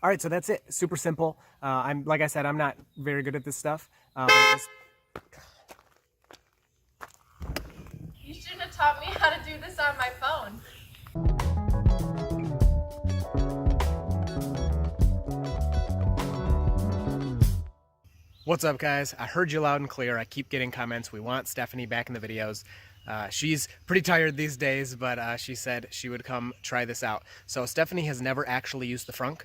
All right, so that's it. Super simple. Like I said, I'm not very good at this stuff. You shouldn't have taught me how to do this on my phone. What's up, guys? I heard you loud and clear. I keep getting comments. We want Stephanie back in the videos. She's pretty tired these days, but she said she would come try this out. So Stephanie has never actually used the Frunk,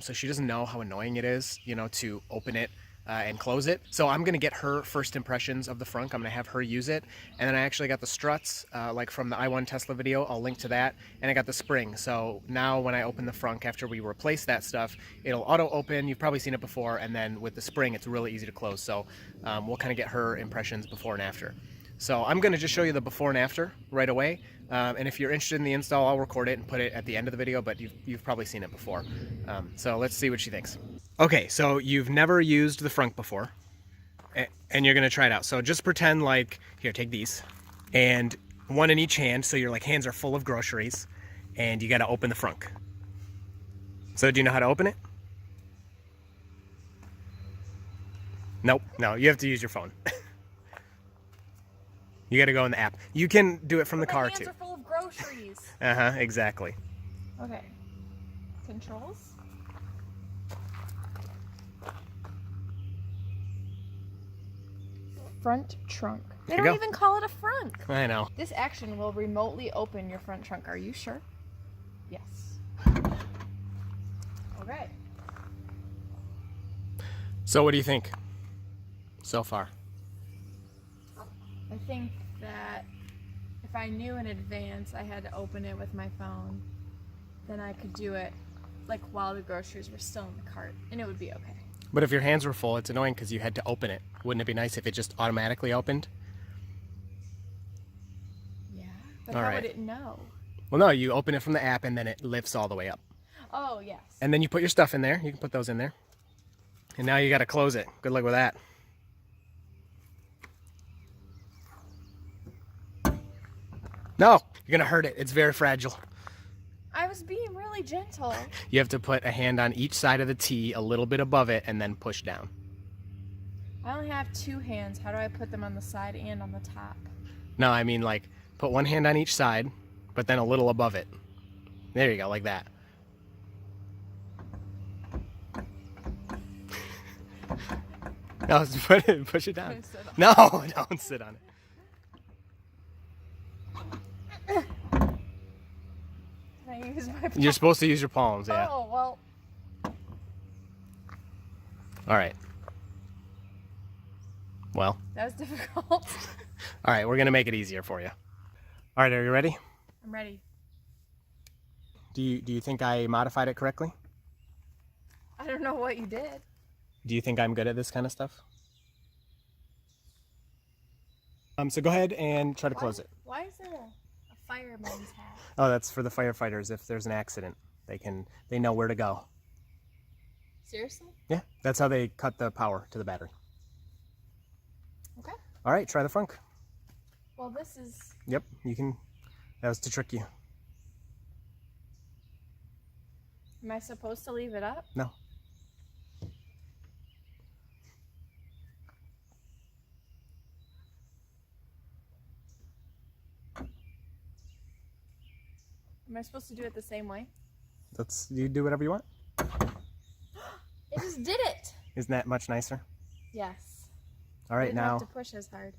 so she doesn't know how annoying it is, you know, to open it and close it. So I'm gonna get her first impressions of the Frunk. I'm gonna have her use it, and then I actually got the struts, like from the I1 Tesla video. I'll link to that, and I got the spring. So now when I open the Frunk after we replace that stuff, it'll auto open. You've probably seen it before, and then with the spring, it's really easy to close. So we'll kind of get her impressions before and after. So I'm going to just show you the before and after right away, and if you're interested in the install, I'll record it and put it at the end of the video, but you've probably seen it before. So let's see what she thinks. Okay, so you've never used the Frunk before, and you're going to try it out. So just pretend like, here, take these, and one in each hand, so your hands are full of groceries, and you got to open the Frunk. So do you know how to open it? Nope, no, you have to use your phone. You got to go in the app. You can do it from the car too. My hands are full of groceries. Exactly. Okay. Controls. Front trunk. They don't even call it a frunk. I know. This action will remotely open your front trunk. Are you sure? Yes. Okay. So what do you think so far? I think that if I knew in advance I had to open it with my phone, then I could do it like while the groceries were still in the cart, and it would be okay. But if your hands were full, it's annoying because you had to open it. Wouldn't it be nice if it just automatically opened? Yeah, but how would it know? Well, no, you open it from the app and then it lifts all the way up. Oh, yes. And then you put your stuff in there. You can put those in there. And now you got to close it. Good luck with that. No, you're going to hurt it. It's very fragile. I was being really gentle. You have to put a hand on each side of the T, a little bit above it, and then push down. I only have two hands. How do I put them on the side and on the top? No, I mean put one hand on each side, but then a little above it. There you go, like that. No, push it down. No, don't sit on it. Can I use my palms? You're supposed to use your palms, yeah. Oh, well. All right. Well. That was difficult. All right, we're going to make it easier for you. All right, are you ready? I'm ready. Do you think I modified it correctly? I don't know what you did. Do you think I'm good at this kind of stuff? So go ahead and try to close it. Why is there a fireman's hat? Oh, that's for the firefighters. If there's an accident, they know where to go. Seriously? Yeah, that's how they cut the power to the battery. Okay. All right, try the Frunk. Well, this is... Yep, you can. That was to trick you. Am I supposed to leave it up? No. Am I supposed to do it the same way? You do whatever you want. It just did it! Isn't that much nicer? Yes. All right, I didn't now. have to push as hard.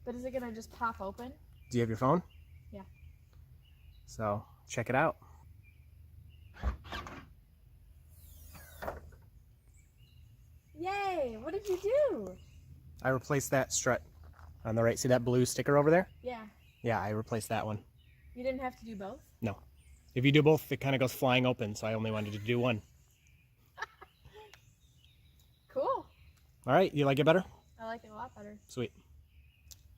But is it gonna just pop open? Do you have your phone? Yeah. So check it out. Yay! What did you do? I replaced that strut on the right. See that blue sticker over there? Yeah. Yeah, I replaced that one. You didn't have to do both? No. If you do both, it kind of goes flying open, so I only wanted to do one. Cool. All right, you like it better? I like it a lot better. Sweet.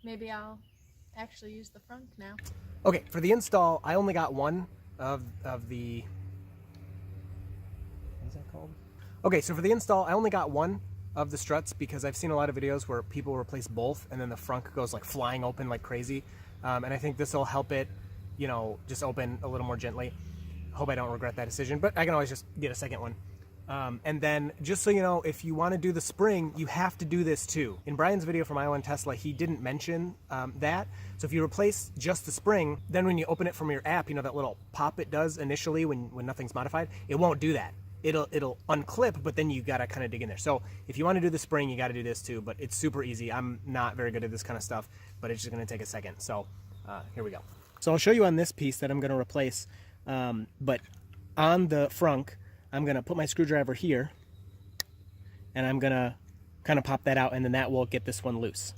Maybe I'll actually use the Frunk now. Okay, for the install, I only got one of the... What is that called? Okay, so for the install, I only got one of the struts because I've seen a lot of videos where people replace both and then the Frunk goes flying open like crazy. And I think this will help it, just open a little more gently. Hope I don't regret that decision, but I can always just get a second one. And then, just so you know, if you want to do the spring, you have to do this too. In Brian's video from Iowa and Tesla, he didn't mention that. So if you replace just the spring, then when you open it from your app, you know that little pop it does initially when nothing's modified, it won't do that. It'll unclip, but then you gotta kind of dig in there. So if you want to do the spring, you got to do this too, but it's super easy. I'm not very good at this kind of stuff, but it's just gonna take a second. So here we go. So I'll show you on this piece that I'm gonna replace, but on the frunk, I'm gonna put my screwdriver here, and I'm gonna kind of pop that out, and then that will get this one loose.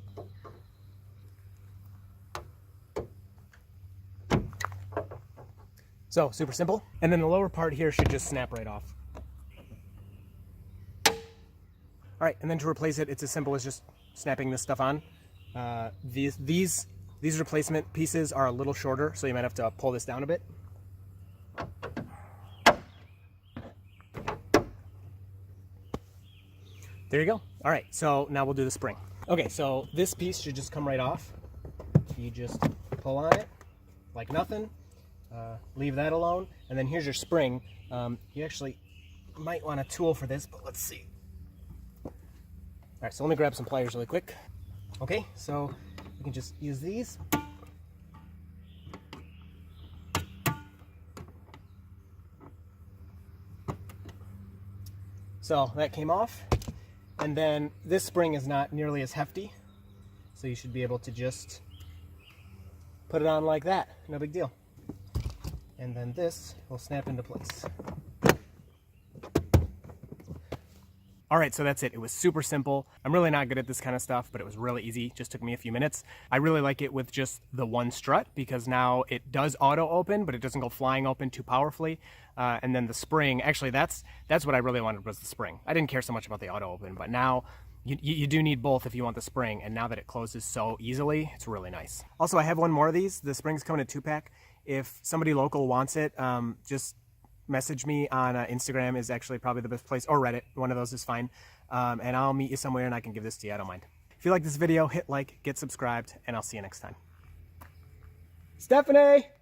So super simple. And then the lower part here should just snap right off. All right, and then to replace it, it's as simple as just snapping this stuff on. These replacement pieces are a little shorter, so you might have to pull this down a bit. There you go. All right, so now we'll do the spring. Okay, so this piece should just come right off. You just pull on it like nothing. Leave that alone, and then here's your spring. You actually might want a tool for this, but let's see. All right, so let me grab some pliers really quick. Okay, so you can just use these. So that came off, and then this spring is not nearly as hefty, so you should be able to just put it on like that. No big deal. And then this will snap into place. All right, so that's it. It was super simple. I'm really not good at this kind of stuff, but it was really easy. Just took me a few minutes. I really like it with just the one strut because now it does auto open, but it doesn't go flying open too powerfully. And then the spring, actually that's what I really wanted was the spring. I didn't care so much about the auto open, but now you do need both if you want the spring. And now that it closes so easily, it's really nice. Also, I have one more of these. The springs come in a 2-pack. If somebody local wants it, just message me on Instagram is actually probably the best place, or Reddit. One of those is fine. And I'll meet you somewhere and I can give this to you. I don't mind. If you like this video, hit like, get subscribed, and I'll see you next time. Stephanie!